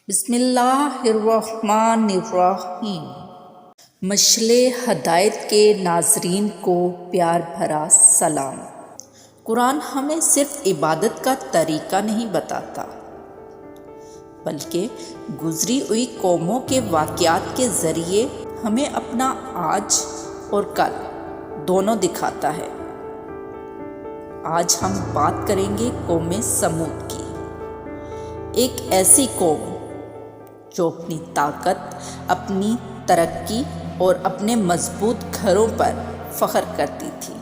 بسم اللہ الرحمن الرحیم۔ مشعل ہدایت کے ناظرین کو پیار بھرا سلام۔ قرآن ہمیں صرف عبادت کا طریقہ نہیں بتاتا بلکہ گزری ہوئی قوموں کے واقعات کے ذریعے ہمیں اپنا آج اور کل دونوں دکھاتا ہے۔ آج ہم بات کریں گے قوم سمود کی، ایک ایسی قوم جو اپنی طاقت، اپنی ترقی اور اپنے مضبوط گھروں پر فخر کرتی تھی،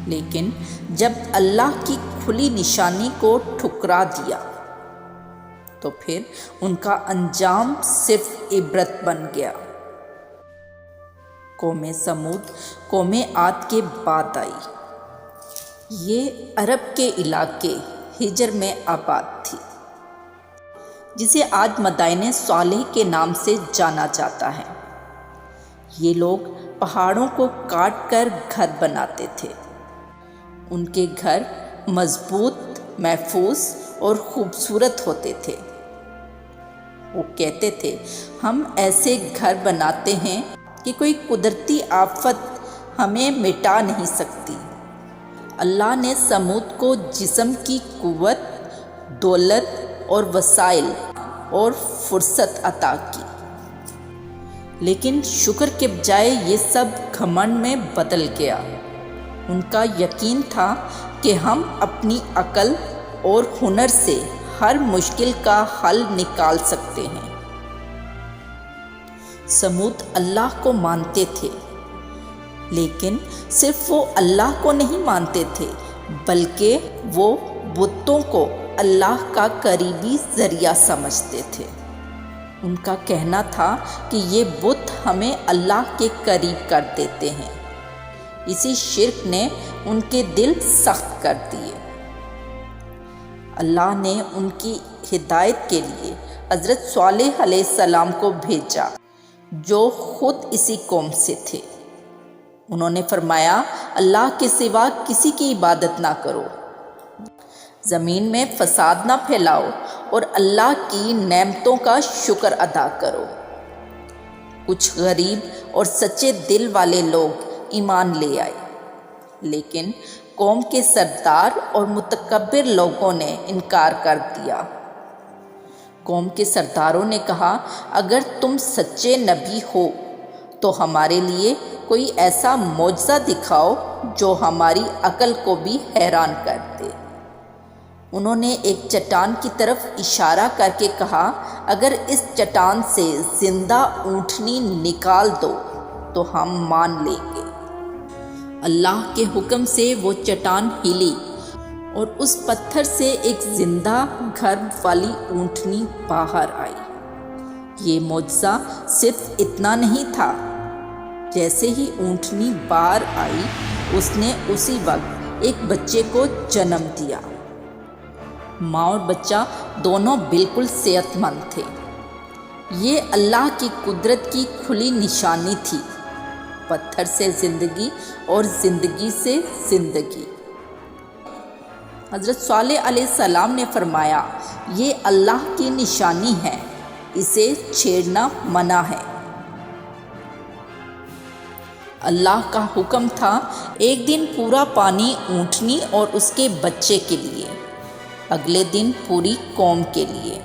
لیکن جب اللہ کی کھلی نشانی کو ٹھکرا دیا تو پھر ان کا انجام صرف عبرت بن گیا۔ قوم سمود قوم عاد کے بعد آئی۔ یہ عرب کے علاقے حجر میں آباد تھی، جسے آج مدائن صالح کے نام سے جانا جاتا ہے۔ یہ لوگ پہاڑوں کو کاٹ کر گھر بناتے تھے۔ ان کے گھر مضبوط، محفوظ اور خوبصورت ہوتے تھے۔ وہ کہتے تھے، ہم ایسے گھر بناتے ہیں کہ کوئی قدرتی آفت ہمیں مٹا نہیں سکتی۔ اللہ نے سمود کو جسم کی قوت، دولت اور وسائل اور فرصت عطا کی، لیکن شکر کے بجائے یہ سب گھمنڈ میں بدل گیا۔ ان کا یقین تھا کہ ہم اپنی عقل اور ہنر سے ہر مشکل کا حل نکال سکتے ہیں۔ سمود اللہ کو مانتے تھے، لیکن صرف وہ اللہ کو نہیں مانتے تھے بلکہ وہ بتوں کو اللہ کا قریبی ذریعہ سمجھتے تھے۔ ان کا کہنا تھا کہ یہ بت ہمیں اللہ کے قریب کر دیتے ہیں۔ اسی شرک نے ان کے دل سخت کر دیے۔ اللہ نے ان کی ہدایت کے لیے حضرت صالح علیہ السلام کو بھیجا، جو خود اسی قوم سے تھے۔ انہوں نے فرمایا، اللہ کے سوا کسی کی عبادت نہ کرو، زمین میں فساد نہ پھیلاؤ اور اللہ کی نعمتوں کا شکر ادا کرو۔ کچھ غریب اور سچے دل والے لوگ ایمان لے آئے، لیکن قوم کے سردار اور متکبر لوگوں نے انکار کر دیا۔ قوم کے سرداروں نے کہا، اگر تم سچے نبی ہو تو ہمارے لیے کوئی ایسا معجزہ دکھاؤ جو ہماری عقل کو بھی حیران کر دے۔ انہوں نے ایک چٹان کی طرف اشارہ کر کے کہا، اگر اس چٹان سے زندہ اونٹنی نکال دو تو ہم مان لیں گے۔ اللہ کے حکم سے وہ چٹان ہلی اور اس پتھر سے ایک زندہ گھر والی اونٹنی باہر آئی۔ یہ معجزہ صرف اتنا نہیں تھا، جیسے ہی اونٹنی باہر آئی اس نے اسی وقت ایک بچے کو جنم دیا۔ ماں اور بچہ دونوں بالکل صحت مند تھے۔ یہ اللہ کی قدرت کی کھلی نشانی تھی، پتھر سے زندگی اور زندگی سے زندگی۔ حضرت صالح علیہ السلام نے فرمایا، یہ اللہ کی نشانی ہے، اسے چھیڑنا منع ہے۔ اللہ کا حکم تھا، ایک دن پورا پانی اونٹنی اور اس کے بچے کے لیے، اگلے دن پوری قوم کے لیے۔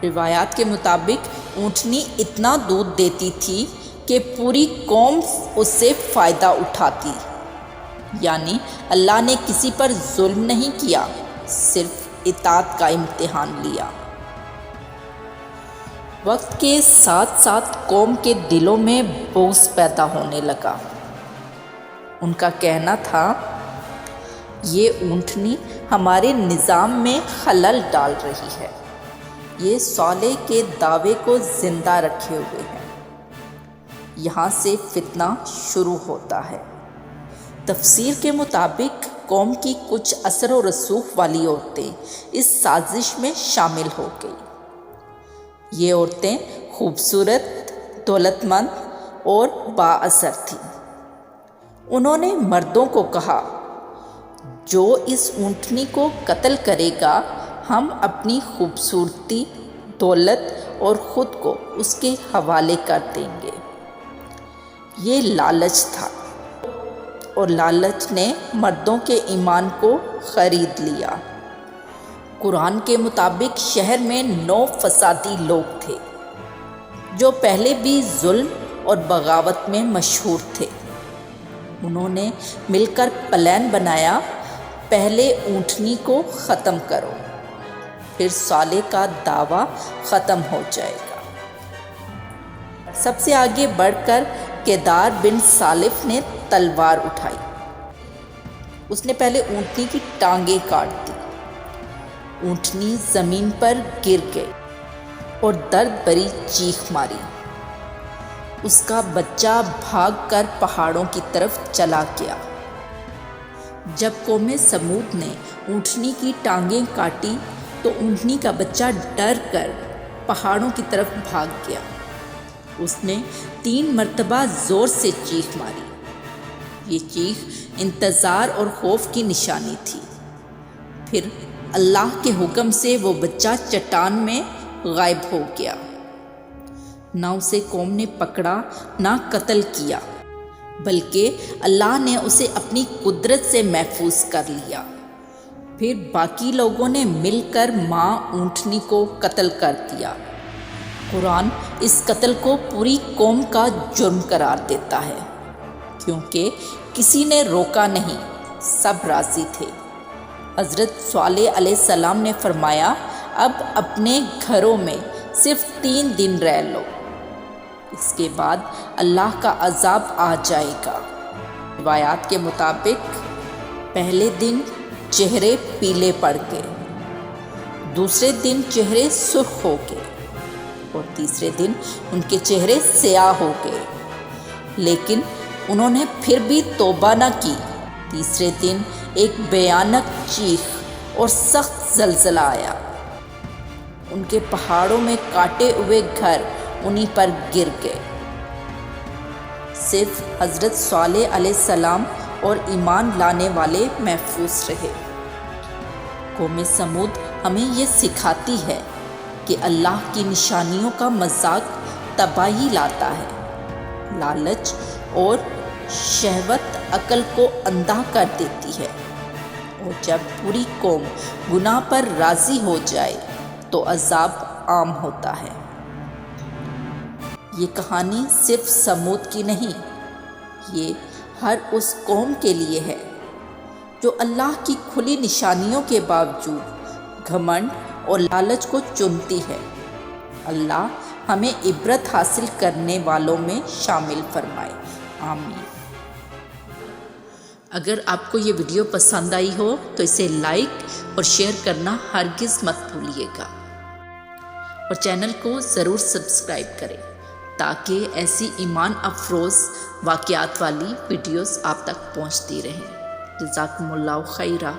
روایات کے مطابق اونٹنی اتنا دودھ دیتی تھی کہ پوری قوم اس سے فائدہ اٹھاتی، یعنی اللہ نے کسی پر ظلم نہیں کیا، صرف اطاعت کا امتحان لیا۔ وقت کے ساتھ ساتھ قوم کے دلوں میں بغض پیدا ہونے لگا۔ ان کا کہنا تھا، یہ اونٹنی ہمارے نظام میں خلل ڈال رہی ہے، یہ صالح کے دعوے کو زندہ رکھے ہوئے ہے۔ یہاں سے فتنہ شروع ہوتا ہے۔ تفسیر کے مطابق قوم کی کچھ اثر و رسوخ والی عورتیں اس سازش میں شامل ہو گئی۔ یہ عورتیں خوبصورت، دولت مند اور بااثر تھیں۔ انہوں نے مردوں کو کہا، جو اس اونٹنی کو قتل کرے گا، ہم اپنی خوبصورتی دولت اور خود کو اس کے حوالے کر دیں گے۔ یہ لالچ تھا، اور لالچ نے مردوں کے ایمان کو خرید لیا۔ قرآن کے مطابق شہر میں 9 فسادی لوگ تھے جو پہلے بھی ظلم اور بغاوت میں مشہور تھے۔ انہوں نے مل کر پلان بنایا، پہلے اونٹنی کو ختم کرو، پھر صالح کا دعویٰ ختم ہو جائے گا۔ سب سے آگے بڑھ کر کیدار بن سالف نے تلوار اٹھائی۔ اس نے پہلے اونٹنی کی ٹانگیں کاٹ دی۔ اونٹنی زمین پر گر گئی اور درد بھری چیخ ماری۔ اس کا بچہ بھاگ کر پہاڑوں کی طرف چلا گیا۔ جب قوم سمود نے اونٹنی کی ٹانگیں کاٹی تو اونٹنی کا بچہ ڈر کر پہاڑوں کی طرف بھاگ گیا۔ اس نے 3 مرتبہ زور سے چیخ ماری۔ یہ چیخ انتظار اور خوف کی نشانی تھی۔ پھر اللہ کے حکم سے وہ بچہ چٹان میں غائب ہو گیا۔ نہ اسے قوم نے پکڑا، نہ قتل کیا، بلکہ اللہ نے اسے اپنی قدرت سے محفوظ کر لیا۔ پھر باقی لوگوں نے مل کر ماں اونٹنی کو قتل کر دیا۔ قرآن اس قتل کو پوری قوم کا جرم قرار دیتا ہے، کیونکہ کسی نے روکا نہیں، سب راضی تھے۔ حضرت صالح علیہ السلام نے فرمایا، اب اپنے گھروں میں صرف 3 دن رہ لو، اس کے بعد اللہ کا عذاب آ جائے گا۔ روایات کے مطابق پہلے دن چہرے پیلے پڑ گئے، دوسرے دن چہرے سرخ ہو گئے، اور تیسرے دن ان کے چہرے سیاہ ہو گئے، لیکن انہوں نے پھر بھی توبہ نہ کی۔ تیسرے دن ایک بھیانک چیخ اور سخت زلزلہ آیا۔ ان کے پہاڑوں میں کاٹے ہوئے گھر انہی پر گر گئے۔ صرف حضرت صالح علیہ السلام اور ایمان لانے والے محفوظ رہے۔ قوم سمود ہمیں یہ سکھاتی ہے کہ اللہ کی نشانیوں کا مذاق تباہی لاتا ہے۔ لالچ اور شہوت عقل کو اندھا کر دیتی ہے، اور جب پوری قوم گناہ پر راضی ہو جائے تو عذاب عام ہوتا ہے۔ یہ کہانی صرف سمود کی نہیں، یہ ہر اس قوم کے لیے ہے جو اللہ کی کھلی نشانیوں کے باوجود گھمنڈ اور لالچ کو چنتی ہے۔ اللہ ہمیں عبرت حاصل کرنے والوں میں شامل فرمائے، آمین۔ اگر آپ کو یہ ویڈیو پسند آئی ہو تو اسے لائک اور شیئر کرنا ہرگز مت بھولیے گا، اور چینل کو ضرور سبسکرائب کریں تاکہ ایسی ایمان افروز واقعات والی ویڈیوز آپ تک پہنچتی رہیں۔ جزاکم اللہ خیرہ۔